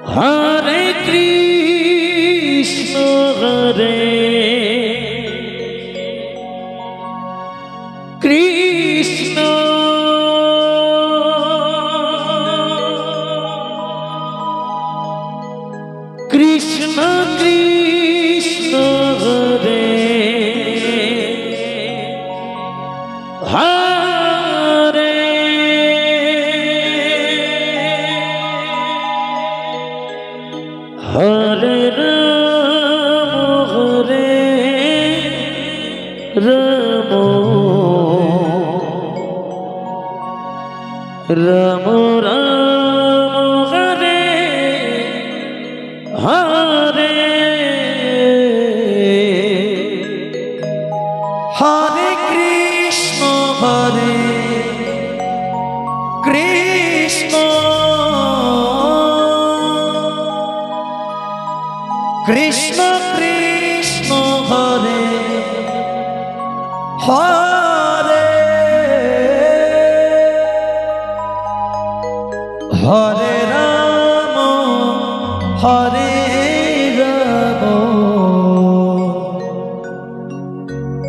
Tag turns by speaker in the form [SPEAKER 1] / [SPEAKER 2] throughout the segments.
[SPEAKER 1] হরে Krishna হরে Krishna Krishna Krishna Hare Hare Hare Ram হরে Ram Ram Ram Hare Hare
[SPEAKER 2] Hare Krishna হরে Krishna Krishna Krishna Hare Hare Hare Ram হরে Ram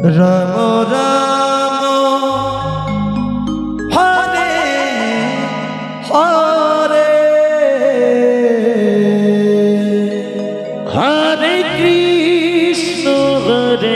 [SPEAKER 2] Ram Ram Hare Hare
[SPEAKER 1] Hare Krishna হরে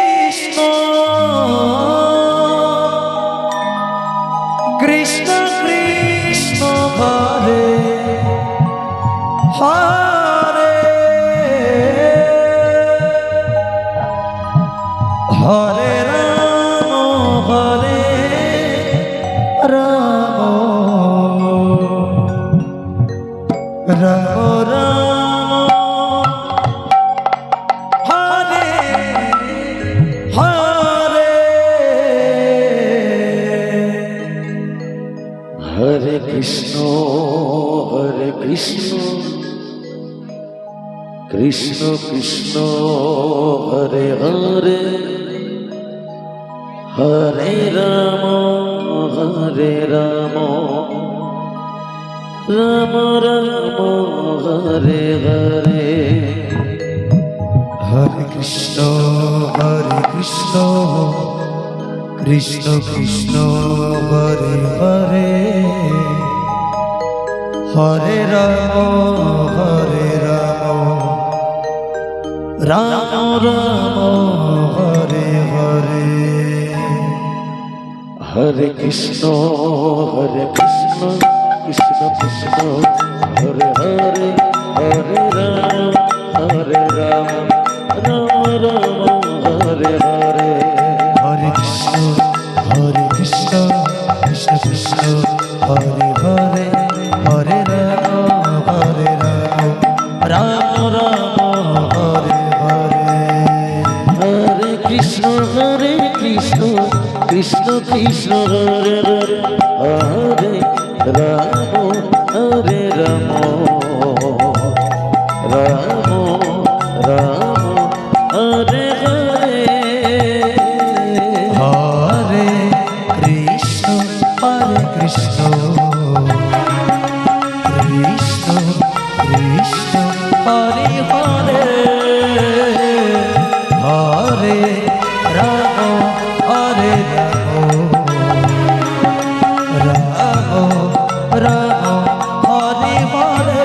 [SPEAKER 1] Krishna Krishna Krishna Hare Hare Hare Ram হরে Ram Ram Ram Hare Hare
[SPEAKER 2] Hare Krishna হরে Krishna Krishna Krishna Hare Hare Hare Ram হরে Ram Ram Ram Hare Hare
[SPEAKER 1] Hare Krishna Krishna Krishna Hare Hare Hare Ram Ram Ram Hare Hare
[SPEAKER 2] Hare Krishna Krishna Krishna Hare Hare Hare Ram Ram Ram Hare Hare
[SPEAKER 1] Hare Krishna Krishna Krishna Hare Hare Hare Ram Ram Ram Hare Hare
[SPEAKER 2] Hare Krishna Krishna Krishna Hare Hare Hare Ram Ram Ram Hare Hare
[SPEAKER 1] Hare Krishna Krishna Krishna Hare Hare Hare Ram Ram Ram Hare Hare
[SPEAKER 2] Hare Krishna Krishna Krishna Hare Hare Hare Ram হরে Ram Ram Hare Hare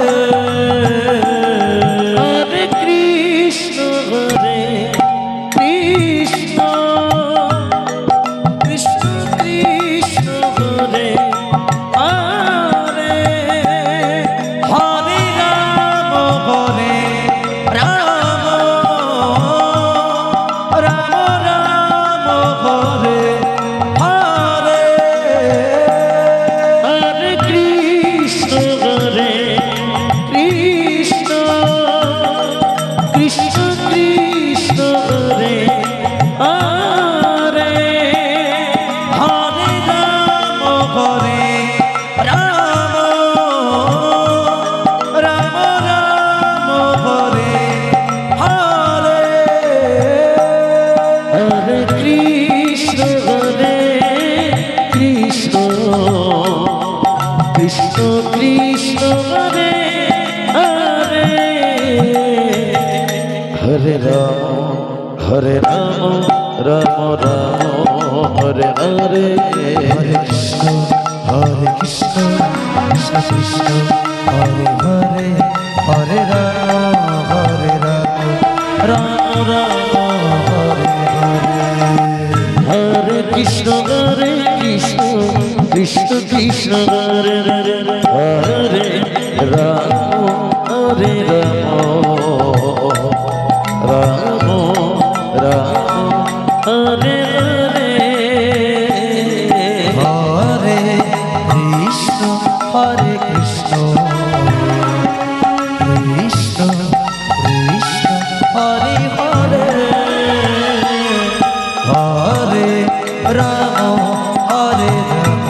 [SPEAKER 1] Hare Hare Hare Ram হরে Ram Ram Ram Hare Hare
[SPEAKER 2] Hare Krishna Krishna Krishna Hare Hare Hare Ram Ram Hare Hare
[SPEAKER 1] Hare Krishna Krishna Krishna Hare Hare Hare Ram হরে Ram Ram Ram Hare Hare
[SPEAKER 2] Hare Krishna Krishna Krishna Hare Hare Hare Ram হরে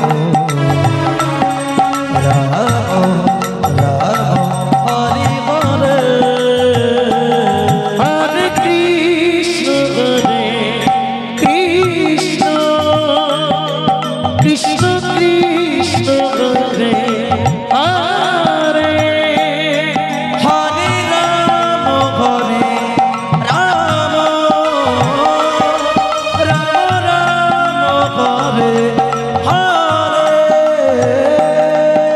[SPEAKER 2] Ram Ram Hare Hare
[SPEAKER 1] Hare Krishna Krishna Krishna Hare Hare
[SPEAKER 2] Hare Ram হরে Ram Ram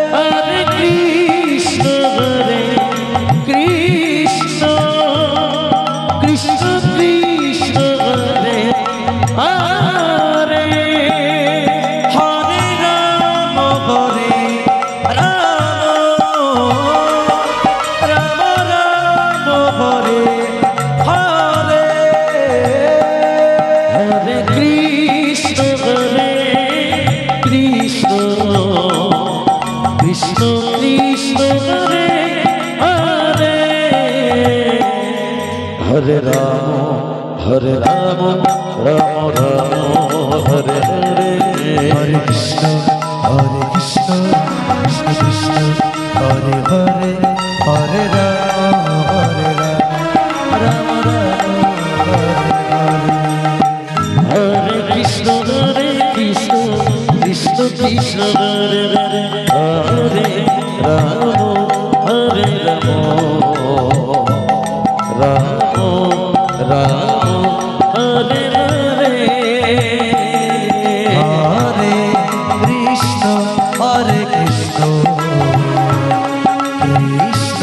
[SPEAKER 2] Ram Hare Hare
[SPEAKER 1] Hare Krishna Krishna Krishna Krishna Hare Hare
[SPEAKER 2] Hare Ram হরে Ram Ram Ram Hare Hare
[SPEAKER 1] Hare Krishna Krishna Krishna Krishna Hare Hare Hare Ram Ram Ram Hare Hare
[SPEAKER 2] Hare Krishna Krishna Krishna Hare Hare Hare Ram Ram Ram Hare
[SPEAKER 1] Hare Krishna Krishna Krishna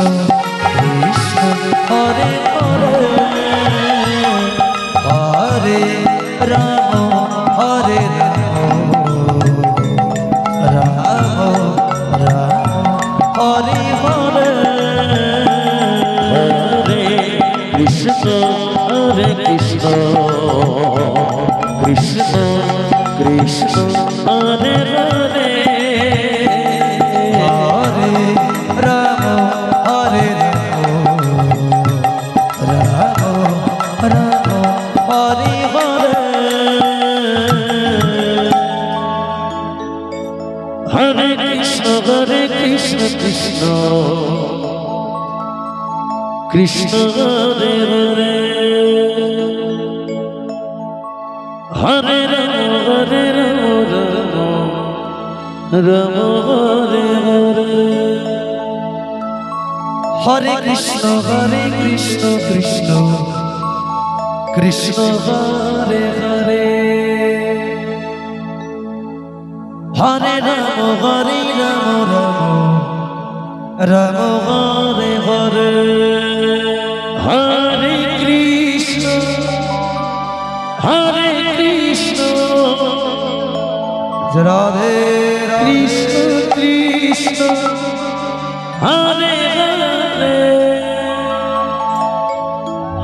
[SPEAKER 1] Krishna Hare Hare Hare Ram হরে Ram Ram Hare Hare
[SPEAKER 2] Hare Krishna Krishna Krishna Krishna Hare Hare Hare Ram হরে Ram Ram Hare Hare
[SPEAKER 1] Hare Krishna Krishna Krishna Hare Hare
[SPEAKER 2] Hare Ram হরে Ram Ram Hare Hare
[SPEAKER 1] Hare Krishna Krishna Krishna Hare Hare Hare Ram Ram Hare Hare
[SPEAKER 2] Hare Krishna Krishna Krishna Hare Hare Hare Ram Ram Hare Hare
[SPEAKER 1] Hare Krishna
[SPEAKER 2] Radhe
[SPEAKER 1] Krishna Krishna Hare Hare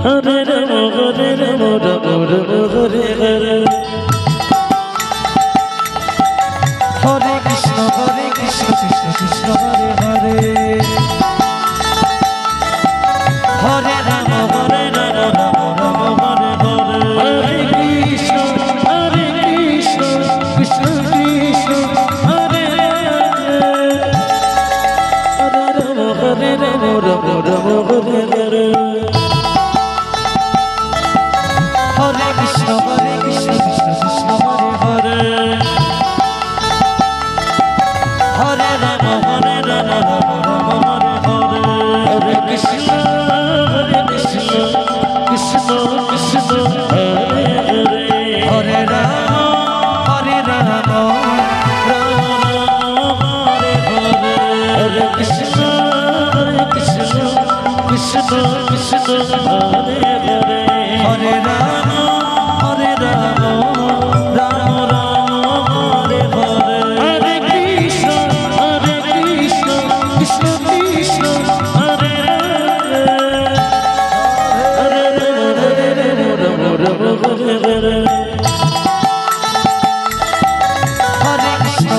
[SPEAKER 1] Hare Ram Hare Hare
[SPEAKER 2] Hare Krishna Krishna Krishna Hare Hare Hare Ram Ram Ram Hare Hare
[SPEAKER 1] Hare Krishna Krishna Krishna Hare Hare Ram Hare Hare
[SPEAKER 2] Hare Krishna Krishna Krishna Hare Hare Hare Ram Ram Ram
[SPEAKER 1] Krishna Krishna Hare Hare
[SPEAKER 2] Hare Ram Ram Ram Hare Hare
[SPEAKER 1] Hare Krishna Krishna Krishna Hare Hare Hare Ram Ram Hare Hare
[SPEAKER 2] Hare Krishna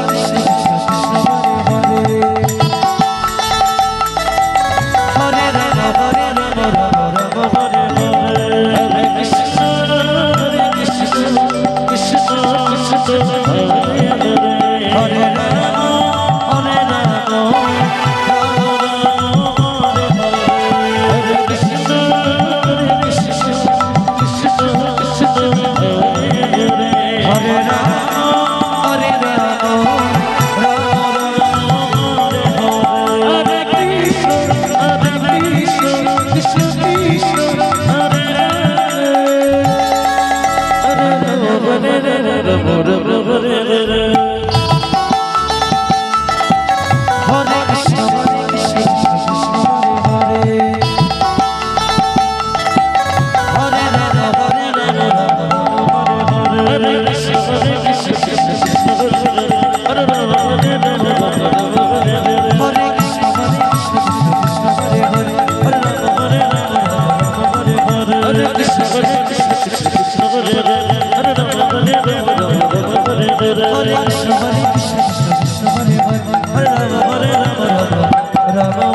[SPEAKER 2] Krishna Krishna Hare Hare Hare Ram Ram Hare Hare
[SPEAKER 1] Hare Krishna Krishna Krishna Hare Hare
[SPEAKER 2] Hare Ram Ram Hare Hare
[SPEAKER 1] Hare Krishna Krishna Krishna Krishna Hare Hare
[SPEAKER 2] Hare Ram Ram Hare Hare
[SPEAKER 1] Hare Krishna Krishna Krishna Hare Hare Hare Ram Ram Hare Hare
[SPEAKER 2] Hare Krishna Krishna Krishna Hare Hare Ram
[SPEAKER 1] হরে Krishna Krishna Krishna হরে Ram হরে Ram Hare Hare
[SPEAKER 2] Hare Krishna Krishna Krishna Hare Hare Hare Ram
[SPEAKER 1] হরে Krishna Krishna Krishna Hare Hare Ram হরে Ram Hare Hare
[SPEAKER 2] Hare Krishna Krishna Krishna Hare Hare Hare Ram Ram
[SPEAKER 1] হরে Krishna হরে Krishna Krishna Krishna Hare
[SPEAKER 2] Hare Ram হরে Ram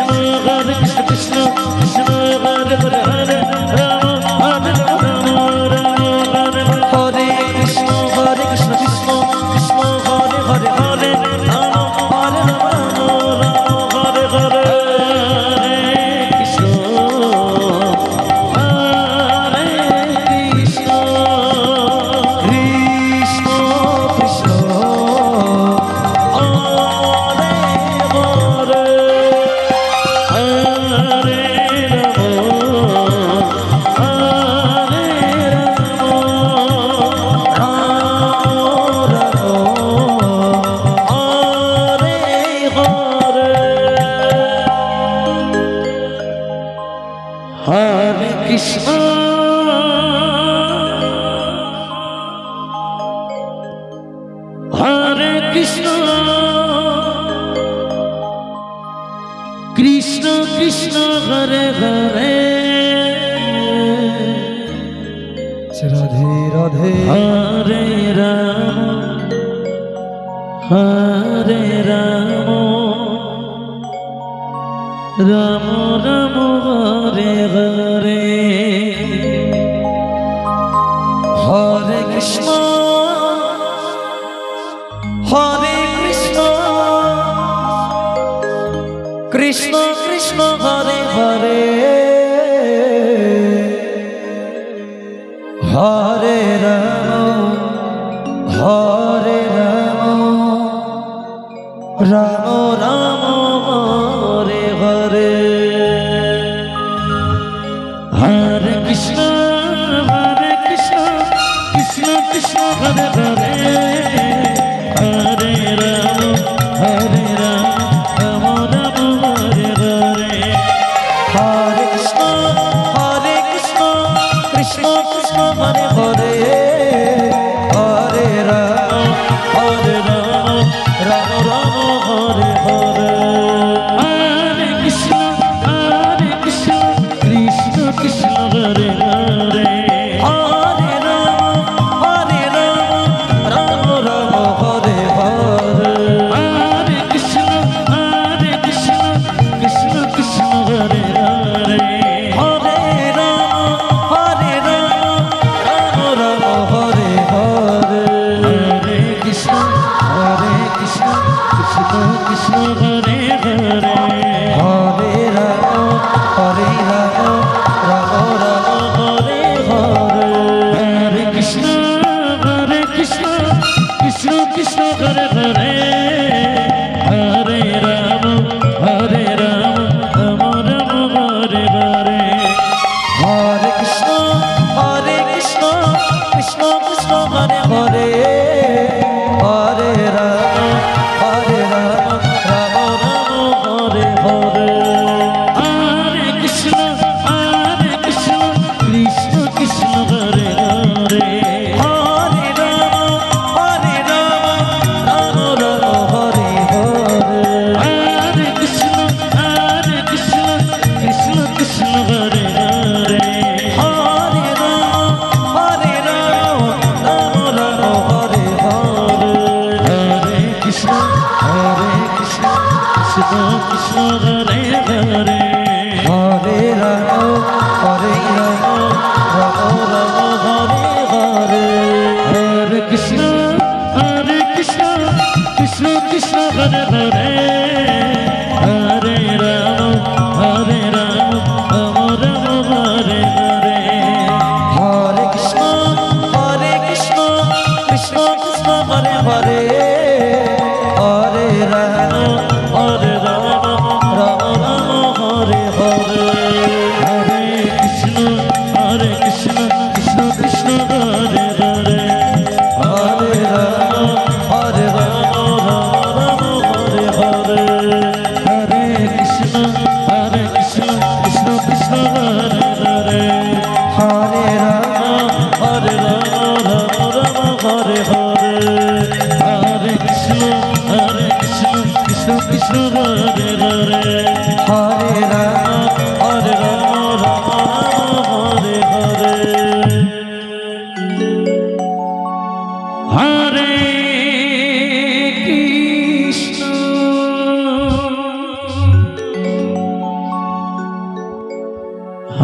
[SPEAKER 1] Krishna হরে Krishna Krishna Krishna Hare Hare Hare Ram হরে Ram Ram Hare Hare
[SPEAKER 2] Hare Krishna Krishna Krishna Hare Hare Hare Ram হরে Ram Ram Hare Hare
[SPEAKER 1] Krishna হরে Krishna
[SPEAKER 2] Krishna Krishna
[SPEAKER 1] Hare Hare Hare Ram Hare Hare Krishna হরে Krishna Krishna Krishna Hare Hare
[SPEAKER 2] Radhe Radhe
[SPEAKER 1] হরে Ram হরে Ram Ram Ram Hare Hare
[SPEAKER 2] Hare Krishna Krishna Krishna Hare Hare Hare Ram Ram Ram Hare Hare
[SPEAKER 1] Hare Krishna Krishna Krishna Hare Hare Hare Ram Ram Ram Hare Hare
[SPEAKER 2] Hare Krishna Krishna Krishna Hare Hare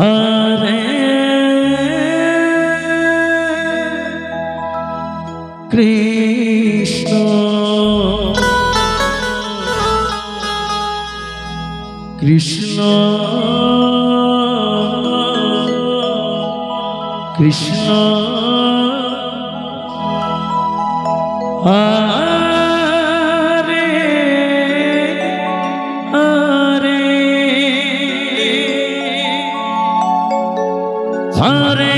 [SPEAKER 2] Hare Krishna Krishna Krishna Hare Hare Hare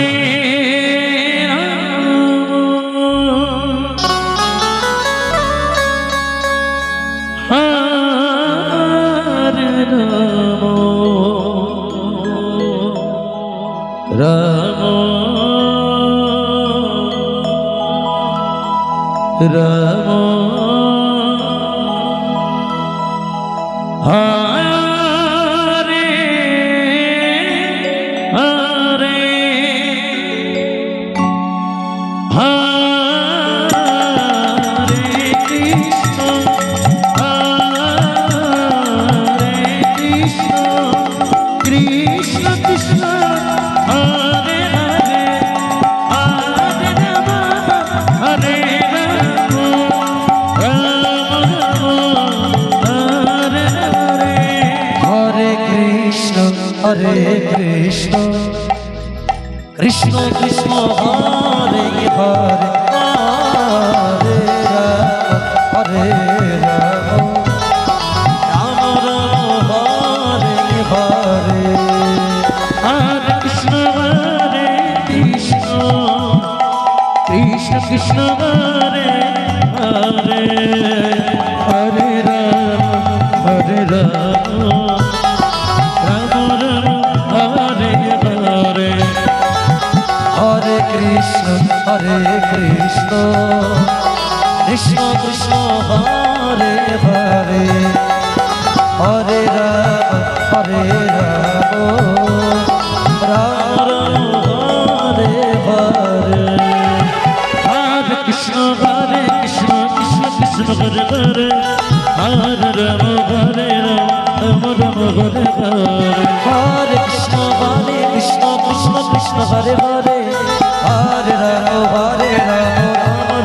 [SPEAKER 2] Ram Ram Hare Hare Hare Krishna হরে Krishna Krishna Krishna Hare Hare Hare Ram হরে Ram Ram Ram Hare Hare Hare Krishna হরে Krishna Krishna Krishna Hare Hare Hare Ram হরে Ram Ram Ram Hare Hare Hare Krishna হরে Krishna Krishna Krishna Hare Hare Hare Ram হরে Ram Ram Ram Hare Hare Hare Krishna হরে Krishna Krishna Krishna Hare Hare Hare Ram হরে Ram Ram Ram Hare Hare Hare Krishna Krishna Krishna Hare Hare Hare Ram হরে Ram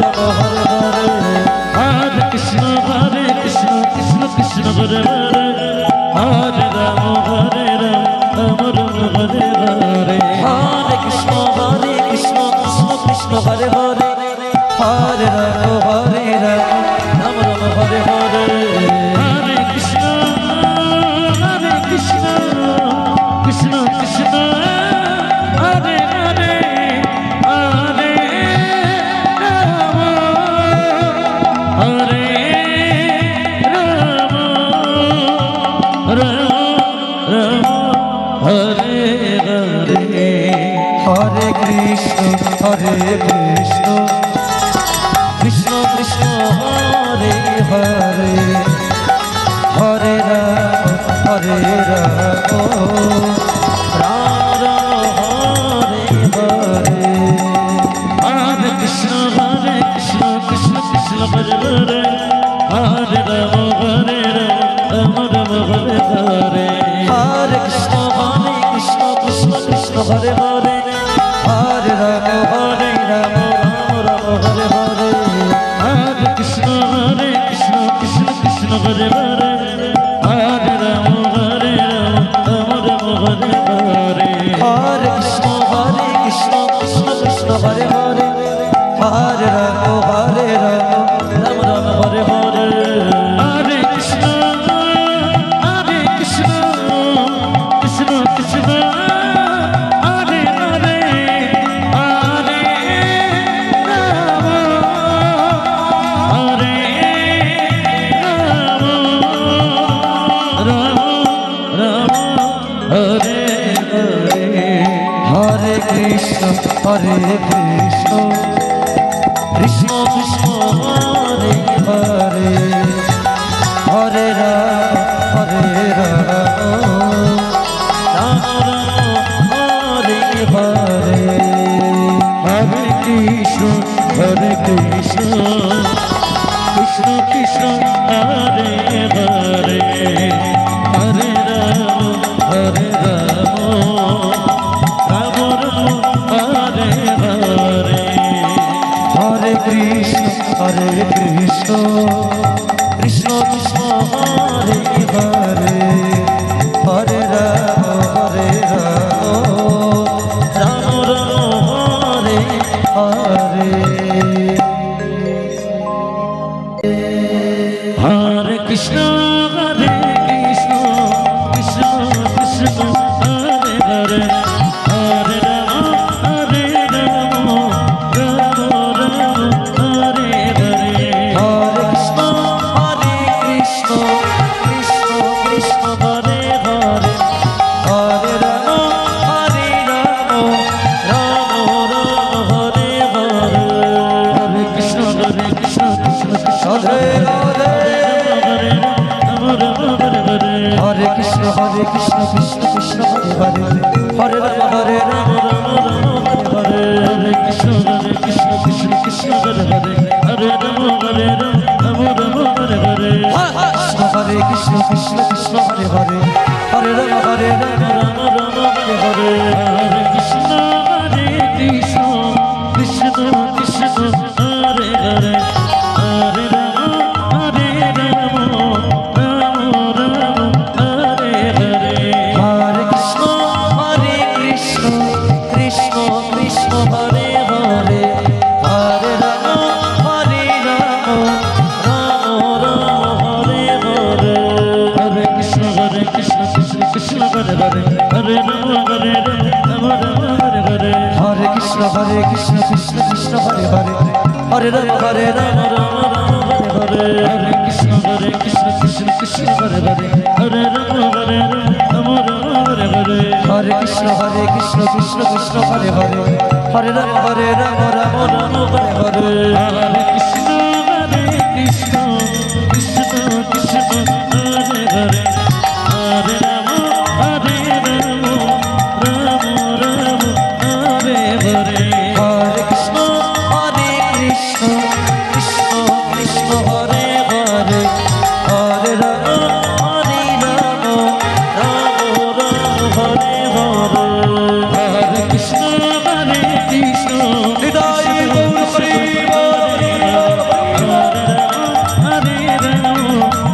[SPEAKER 2] Ram Hare Hare Hare Krishna Krishna Krishna Hare Hare Hare Ram Ram Ram Hare Hare Hare Krishna Krishna Krishna Hare Hare Hare Ram Ram Ram Hare Hare Hare Krishna Krishna Krishna Hare Hare Hare Ram Ram Ram Hare Hare Hare Krishna Krishna Krishna Hare Hare Hare Ram হরে Ram Ram Ram Hare Hare Hare Krishna Krishna Krishna Krishna Hare Hare Hare Ram Ram Ram Hare Hare Hare Krishna Krishna Krishna Hare Hare Hare Ram Ram Ram Hare Hare Hare Krishna Krishna Krishna Hare Hare Hare Ram Ram Ram Hare Hare Hare Krishna Krishna Krishna Hare Hare Hare Ram Ram Hare Hare Hare Krishna Krishna Krishna Hare Hare Hare Ram Ram Ram Hare Hare Hare Krishna Krishna Krishna Hare Hare Hare Ram হরে Ram Ram Ram Hare Hare Hare Krishna Krishna Krishna Krishna Hare Hare Hare Ram Ram Ram Hare Hare Hare Krishna Krishna Krishna Krishna Hare Hare Hare Ram
[SPEAKER 1] Krishna Hare Hare Hare Ram Ram Ram Hare Hare
[SPEAKER 2] Hare Krishna Krishna Krishna Hare Hare Hare Ram Ram Hare Hare
[SPEAKER 1] Hare Krishna Krishna Krishna
[SPEAKER 2] Hare Hare
[SPEAKER 1] Hare Ram Hare Hare
[SPEAKER 2] Hare Krishna Krishna Krishna Hare Hare Hare Ram হরে Ram
[SPEAKER 1] Hare Hare Krishna Krishna Krishna Hare Hare Hare Ram হরে Ram Hare Hare
[SPEAKER 2] Hare Krishna Krishna Hare Hare Hare Ram হরে Ram Hare Hare
[SPEAKER 1] Hare Krishna Krishna Krishna Hare Hare Hare Ram Ram Ram Hare Hare
[SPEAKER 2] Hare Krishna Krishna Krishna Hare Hare Hare Ram Ram Hare Hare
[SPEAKER 1] Hare Krishna Krishna Krishna Hare Hare Hare Ram হরে Ram Hare Hare
[SPEAKER 2] Hare Krishna Krishna Krishna Hare Hare Hare Ram হরে Ram
[SPEAKER 1] Hare Hare Krishna Krishna Krishna Hare Hare Hare Ram হরে Ram Hare Hare
[SPEAKER 2] Hare Krishna Krishna Krishna Hare Hare Hare Ram Ram Hare Hare
[SPEAKER 1] Hare Krishna Krishna Krishna Hare Hare Hare Ram Ram Ram Hare Hare
[SPEAKER 2] Hare Krishna Krishna Krishna Hare Hare Hare Ram Ram Hare Hare
[SPEAKER 1] Hare Krishna Krishna
[SPEAKER 2] হৃদয় Gour Hari বল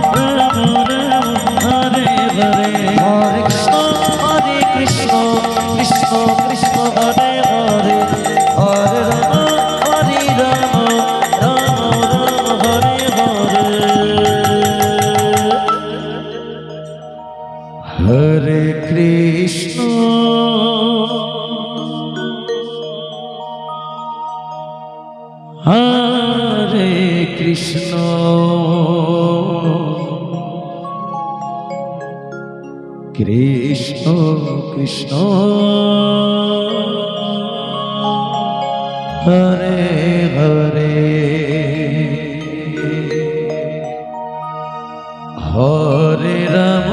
[SPEAKER 1] হরে Ram Hare Hare
[SPEAKER 2] Hare Krishna Krishna Krishna Hare Hare Hare Ram Ram Hare Hare Hare Krishna
[SPEAKER 1] হরে Krishna Krishna Krishna Hare Hare Hare Ram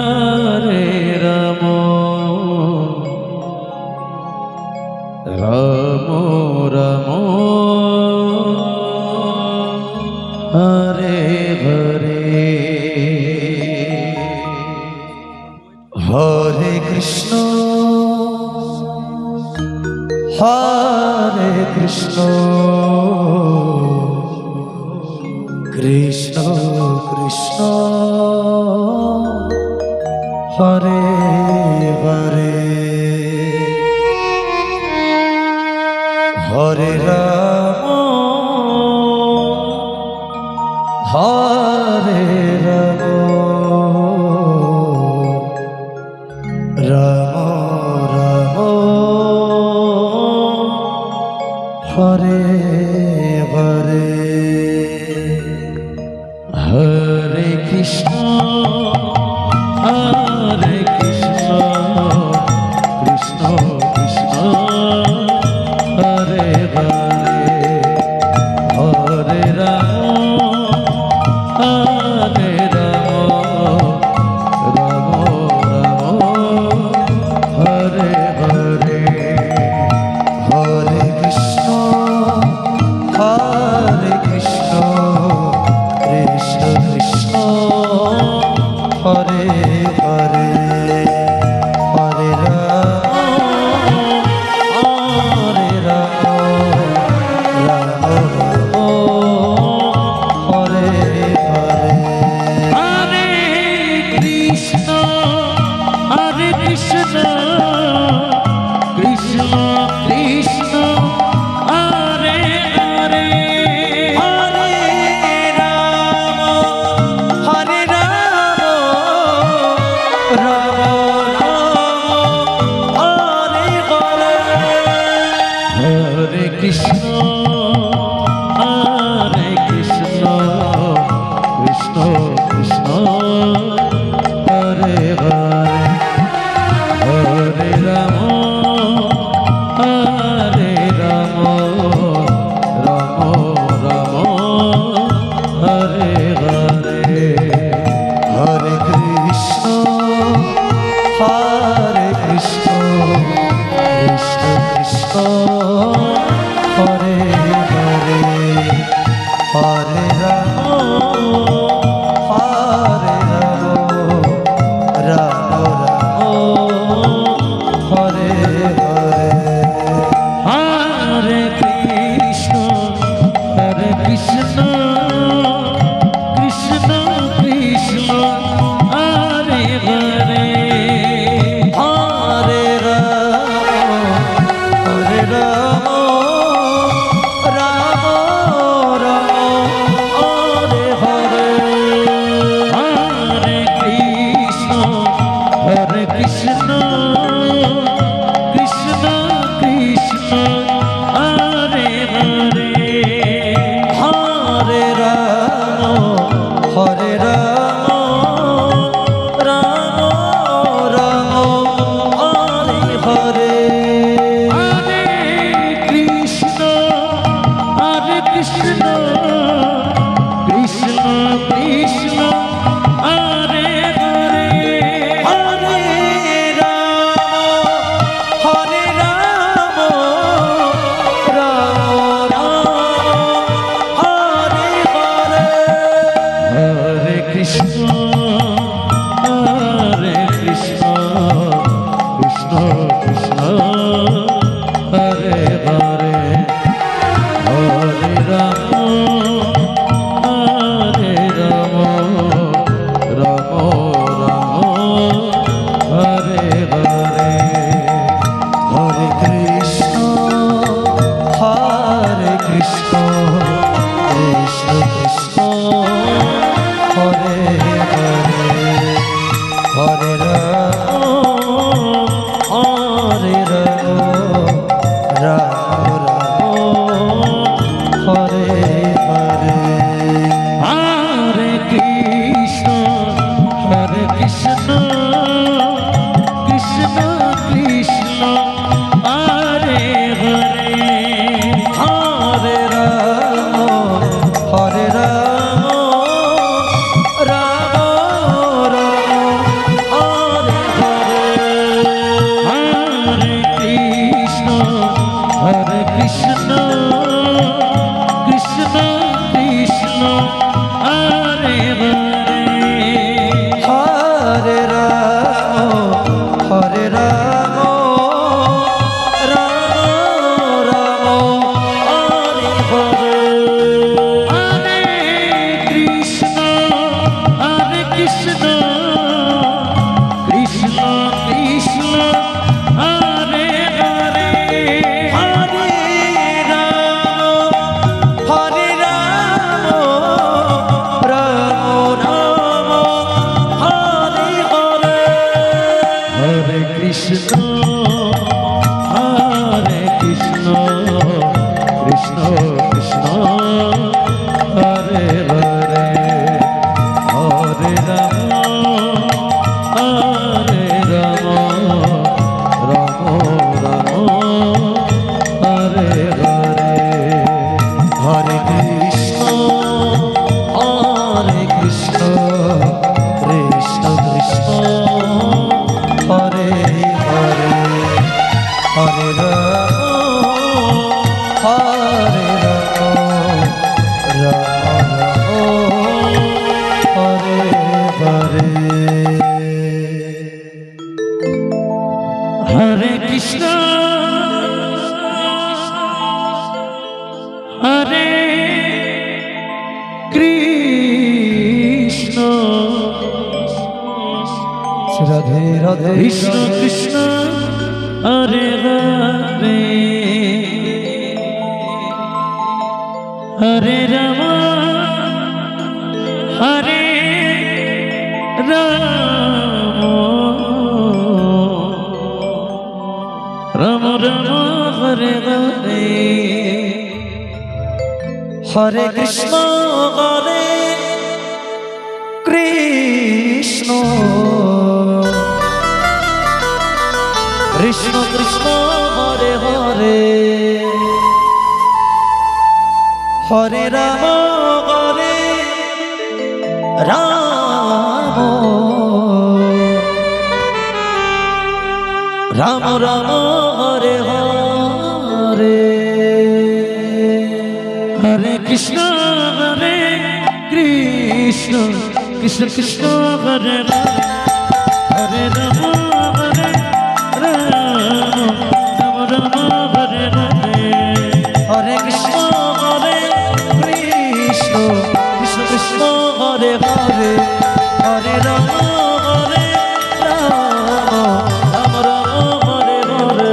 [SPEAKER 1] হরে Ram Ram Ram Hare Hare
[SPEAKER 2] Hare Krishna হরে Krishna Krishna Krishna Hare Hare Hare Ram হরে Ram Ram Ram Hare Hare
[SPEAKER 1] Hare Krishna হরে Krishna Krishna Krishna Hare Hare Hare Ram হরে Ram Ram Ram Hare Hare
[SPEAKER 2] Hare Krishna Krishna Krishna Krishna Hare Hare
[SPEAKER 1] Krishna Hare Hare Hare Ram হরে Ram Ram Ram Hare Hare
[SPEAKER 2] Hare Krishna হরে Krishna Krishna Krishna Hare Hare Hare Ram হরে Ram Ram Ram Hare Hare
[SPEAKER 1] Hare Krishna Krishna Krishna Hare Hare
[SPEAKER 2] Hare Ram Ram Ram Hare Hare
[SPEAKER 1] Hare Krishna Krishna Krishna Hare Hare
[SPEAKER 2] Hare Ram Ram Ram Hare Hare
[SPEAKER 1] Hare Krishna Krishna Krishna Krishna Hare Hare
[SPEAKER 2] Hare Ram Ram Ram Hare Hare
[SPEAKER 1] Hare Krishna Krishna Krishna Hare Hare Hare Ram Ram Ram Hare Hare
[SPEAKER 2] Hare Krishna Krishna Krishna Hare Hare Hare Ram Ram Hare Hare
[SPEAKER 1] Hare Krishna Krishna Krishna Krishna Hare Hare
[SPEAKER 2] Hare Ram Ram Ram Hare Hare
[SPEAKER 1] Hare Krishna Krishna Krishna Krishna Hare Hare
[SPEAKER 2] Hare Ram Ram Hare Hare
[SPEAKER 1] Hare Krishna Krishna Krishna Krishna Hare Hare
[SPEAKER 2] Hare Ram Ram Hare Hare
[SPEAKER 1] Hare Krishna Krishna Krishna Krishna Hare Hare Hare Ram Ram Ram Hare Hare
[SPEAKER 2] Hare Krishna Krishna Krishna Hare Hare Hare Ram Ram Hare Hare
[SPEAKER 1] Hare Krishna হরে Krishna
[SPEAKER 2] Radhe Radhe
[SPEAKER 1] Krishna Krishna Hare Hare Hare Ram হরে Ram Ram Ram Hare Hare
[SPEAKER 2] Hare Krishna হরে Krishna Krishna Krishna Krishna Hare Hare Hare Ram হরে Ram Ram Ram Hare Hare
[SPEAKER 1] Hare Krishna হরে Krishna Krishna Krishna Hare Hare Ram হরে Ram Ram Ram Hare Hare
[SPEAKER 2] Hare Krishna হরে Krishna Krishna Krishna Hare Hare Hare Ram হরে Ram Ram Ram Hare Hare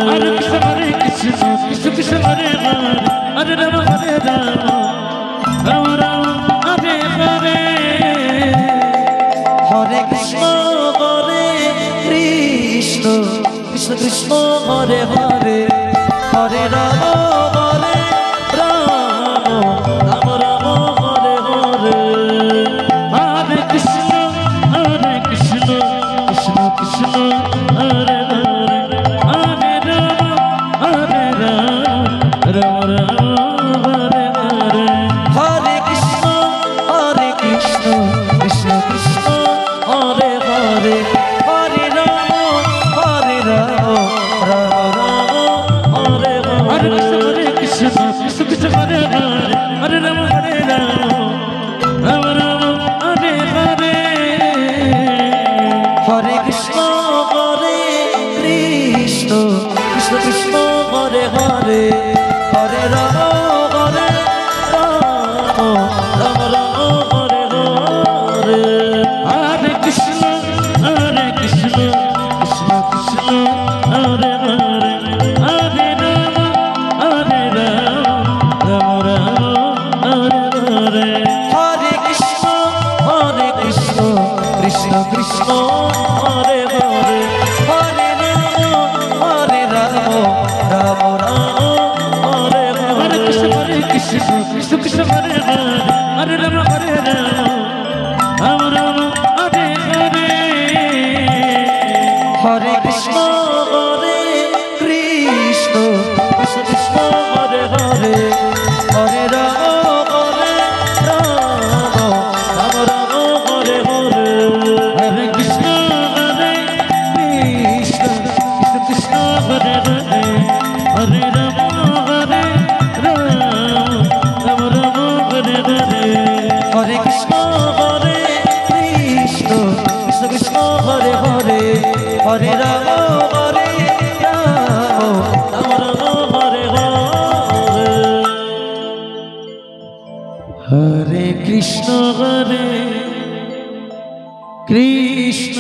[SPEAKER 1] Hare Krishna Krishna Krishna Hare Hare Ram হরে Ram Ram Ram Hare Hare
[SPEAKER 2] Hare Krishna হরে Krishna Krishna Krishna Hare Hare Hare Ram হরে Ram Ram Ram Hare Hare
[SPEAKER 1] Hare Krishna Krishna Krishna Hare Hare Hare Ram Ram Ram Hare Hare
[SPEAKER 2] Hare Krishna Krishna Krishna Krishna Hare Hare Hare Ram Ram Ram Hare
[SPEAKER 1] Hare
[SPEAKER 2] Hare
[SPEAKER 1] Krishna Krishna Krishna Hare Hare Hare Ram Ram Ram Hare Hare
[SPEAKER 2] Hare Krishna হরে Krishna Krishna Krishna Hare Hare Hare Ram Ram Ram Hare Hare
[SPEAKER 1] Hare Krishna Krishna Krishna Krishna Hare Hare Hare Ram Ram Ram Hare Hare
[SPEAKER 2] Hare Krishna Krishna Krishna Krishna Hare Hare Hare Ram Ram Ram Hare
[SPEAKER 1] Hare
[SPEAKER 2] Hare
[SPEAKER 1] Krishna Krishna Krishna Hare Hare Hare Ram Ram Ram Hare Hare
[SPEAKER 2] Hare Krishna হরে Krishna Krishna Krishna Hare Hare Hare Ram Ram Ram Hare Hare
[SPEAKER 1] Hare Krishna Krishna Krishna Krishna Hare Hare Hare Ram Ram Ram Hare Hare
[SPEAKER 2] Hare Krishna হরে Krishna Krishna Krishna Hare Hare Hare Ram Ram Ram Hare Hare
[SPEAKER 1] Hare Krishna Krishna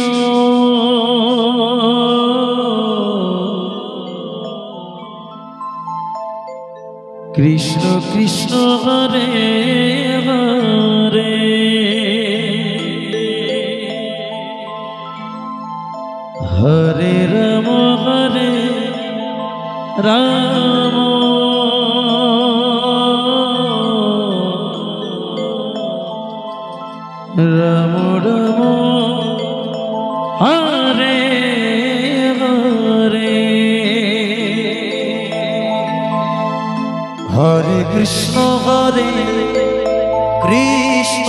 [SPEAKER 1] Krishna Krishna Hare Hare Hare Ram Ram Ram Ram Hare Hare
[SPEAKER 2] Hare Krishna হরে Krishna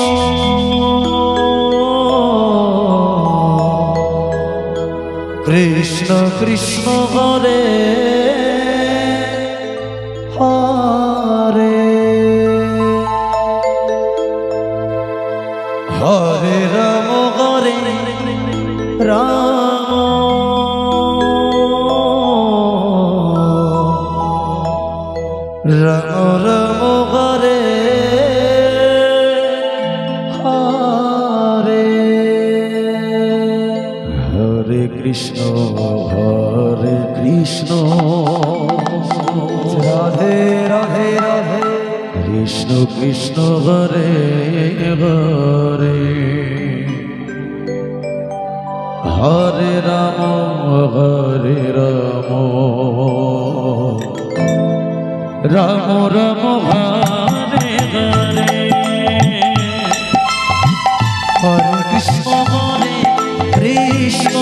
[SPEAKER 2] Krishna Krishna Hare Hare Hare Ram হরে Ram Ram Ram Hare Hare
[SPEAKER 1] Hare Krishna
[SPEAKER 2] Radhe Radhe Radhe
[SPEAKER 1] Krishna Krishna Hare Hare Hare Ram Ram Ram Hare Hare
[SPEAKER 2] Hare Krishna হরে Krishna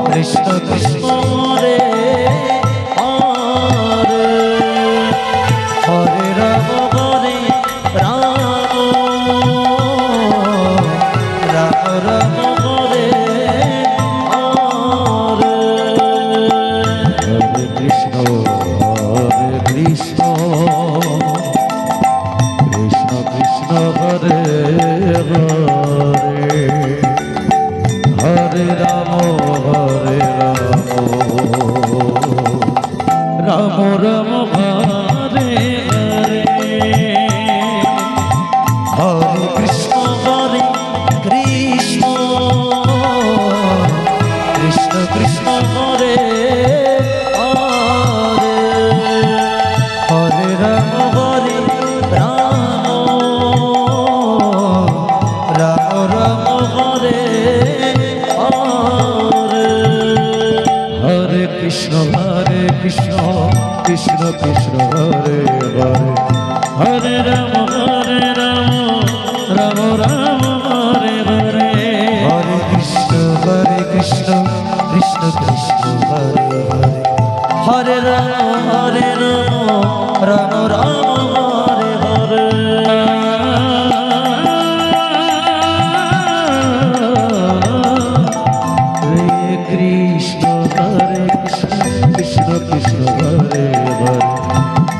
[SPEAKER 2] Krishna Krishna Hare Hare Hare Ram Ram Ram Hare Hare
[SPEAKER 1] Hare Krishna Krishna Krishna Hare Hare Hare Ram Ram Ram Hare Hare
[SPEAKER 2] Hare Krishna হরে Krishna Krishna Krishna Hare Hare Hare Ram Ram Ram Ram Hare Hare
[SPEAKER 1] Hare Krishna Krishna Krishna Krishna Hare Hare Hare Ram Ram Ram Hare Hare
[SPEAKER 2] Hare Krishna Krishna Krishna Krishna Hare Hare Hare Ram Ram Ram Hare Hare
[SPEAKER 1] Hare Krishna Krishna Krishna Hare Hare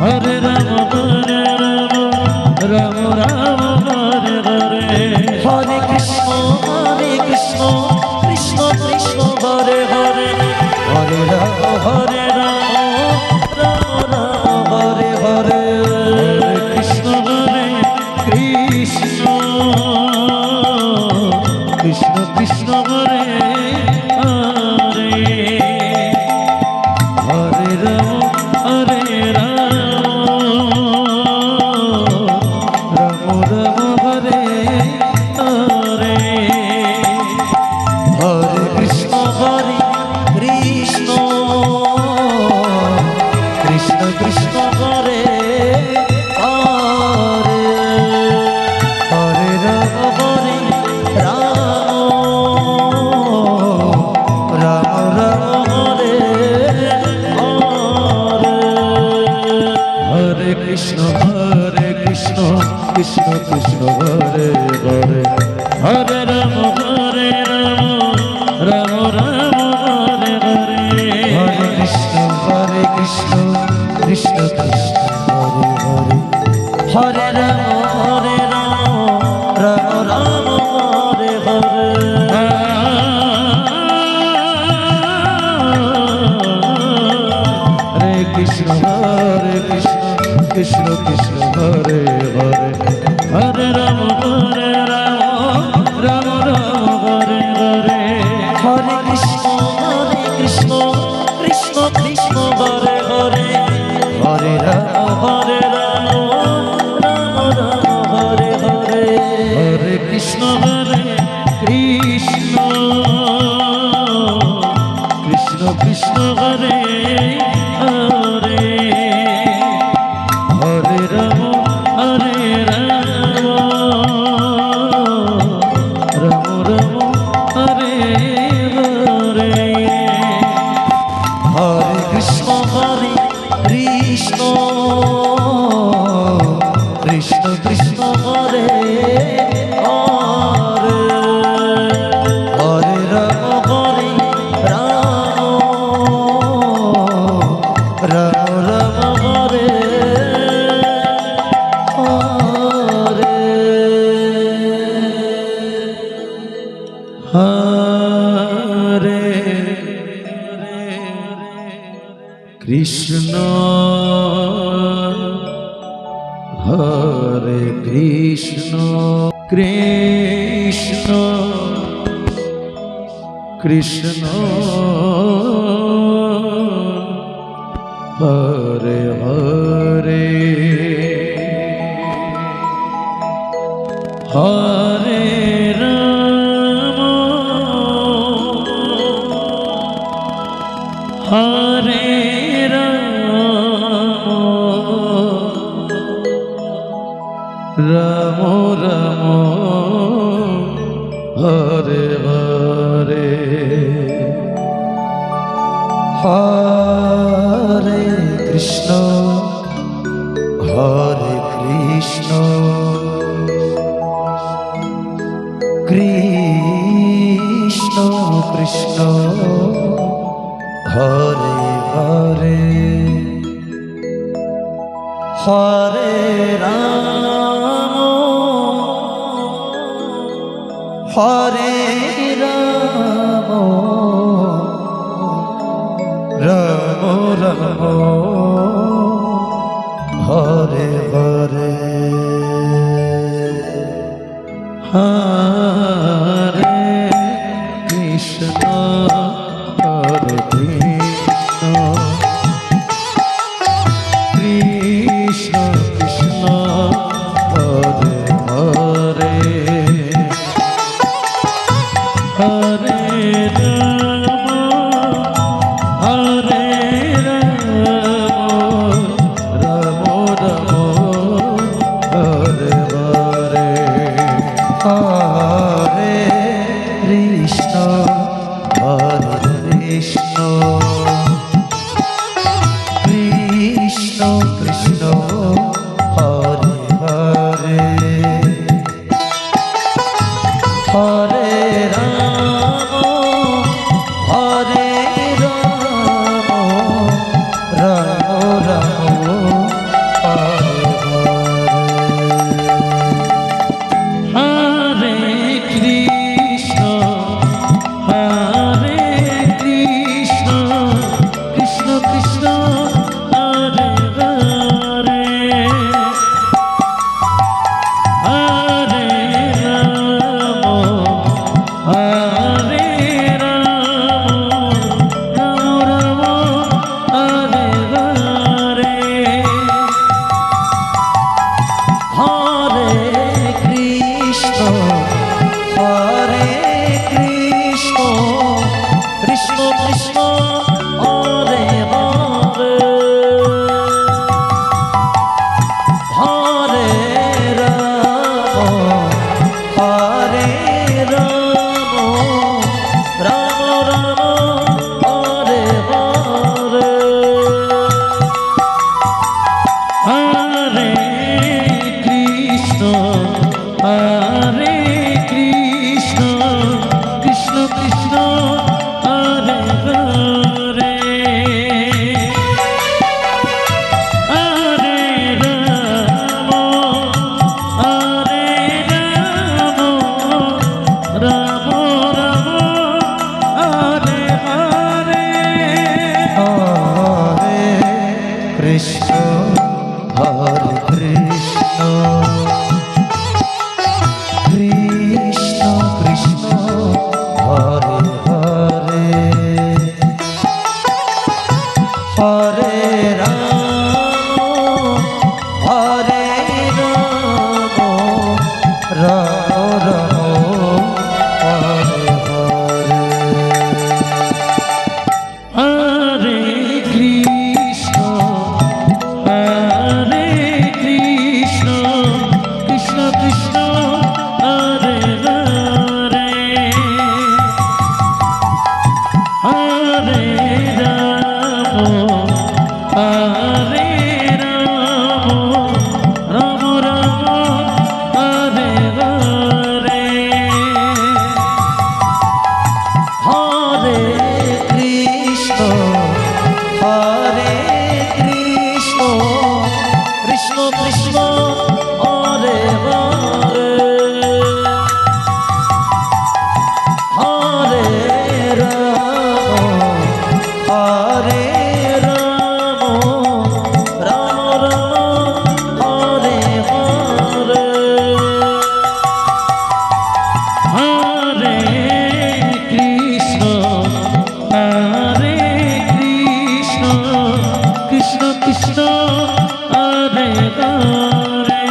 [SPEAKER 1] Hare Ram Ram Ram Hare Hare
[SPEAKER 2] Hare Krishna Krishna Krishna Krishna Hare Hare Hare Ram Ram Ram Hare Hare
[SPEAKER 1] Hare Krishna Krishna Krishna Krishna Hare Hare Hare Ram Ram Ram Hare Hare
[SPEAKER 2] Hare Krishna Krishna Krishna Krishna Hare Hare Hare Ram Ram Ram Hare Hare
[SPEAKER 1] Hare Krishna Krishna Krishna Hare Hare Hare Ram Ram Ram Hare Hare
[SPEAKER 2] Hare Krishna Krishna Krishna Krishna Hare Hare Hare Ram Ram Hare Hare
[SPEAKER 1] Hare Krishna Krishna Krishna Hare Hare Hare Ram Ram Ram Hare Hare
[SPEAKER 2] Hare Krishna Krishna Krishna Krishna Hare Hare Hare Ram Ram Ram Hare Hare
[SPEAKER 1] Hare Krishna Krishna Krishna Krishna Hare Hare Hare Ram Ram Ram Hare Hare
[SPEAKER 2] Hare Krishna Krishna Krishna Krishna Hare Hare Hare Ram Ram Ram Hare Hare
[SPEAKER 1] Hare Krishna হরে Krishna Krishna Krishna Hare Hare Hare Ram হরে Ram Ram Ram
[SPEAKER 2] হরে Krishna হরে Krishna Krishna Krishna Hare Hare Hare Ram হরে Ram Ram Ram Hare Hare
[SPEAKER 1] Hare Krishna হরে Krishna Krishna Krishna Hare Hare Hare Ram হরে Ram Ram Ram Hare Hare
[SPEAKER 2] Hare Krishna হরে Krishna Krishna Krishna Hare Hare Hare Ram হরে Ram Ram Ram Hare Hare
[SPEAKER 1] Hare Krishna হরে Krishna Krishna Krishna Hare Hare Hare Ram হরে Ram Ram Ram Hare Hare
[SPEAKER 2] Hare Krishna হরে Krishna Krishna Krishna Hare Hare Hare Ram হরে Ram Ram Ram Hare Hare
[SPEAKER 1] Hare Krishna হরে Krishna Krishna Krishna Hare Hare Hare Ram হরে Ram Ram Ram Hare Hare
[SPEAKER 2] Hare Krishna হরে Krishna Krishna Krishna Hare Hare Hare Ram হরে Ram Ram Ram Hare Hare
[SPEAKER 1] Hare Krishna হরে Krishna Krishna Krishna Hare Hare Hare Ram হরে Ram Ram Ram Hare Hare
[SPEAKER 2] Hare Krishna হরে Krishna Krishna Krishna Hare Hare Hare Ram হরে Ram Ram Ram Hare Hare
[SPEAKER 1] Hare Krishna হরে Krishna Krishna Krishna Hare Hare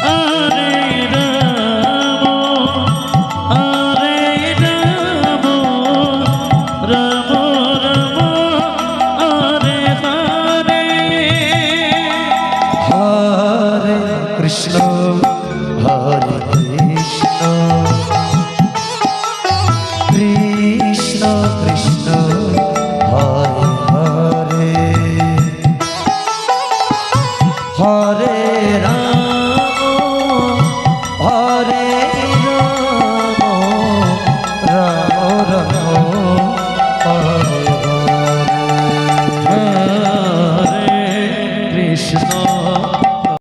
[SPEAKER 1] Hare Ram হরে Ram Ram Ram Hare Hare
[SPEAKER 2] Hare Krishna হরে Krishna Krishna Krishna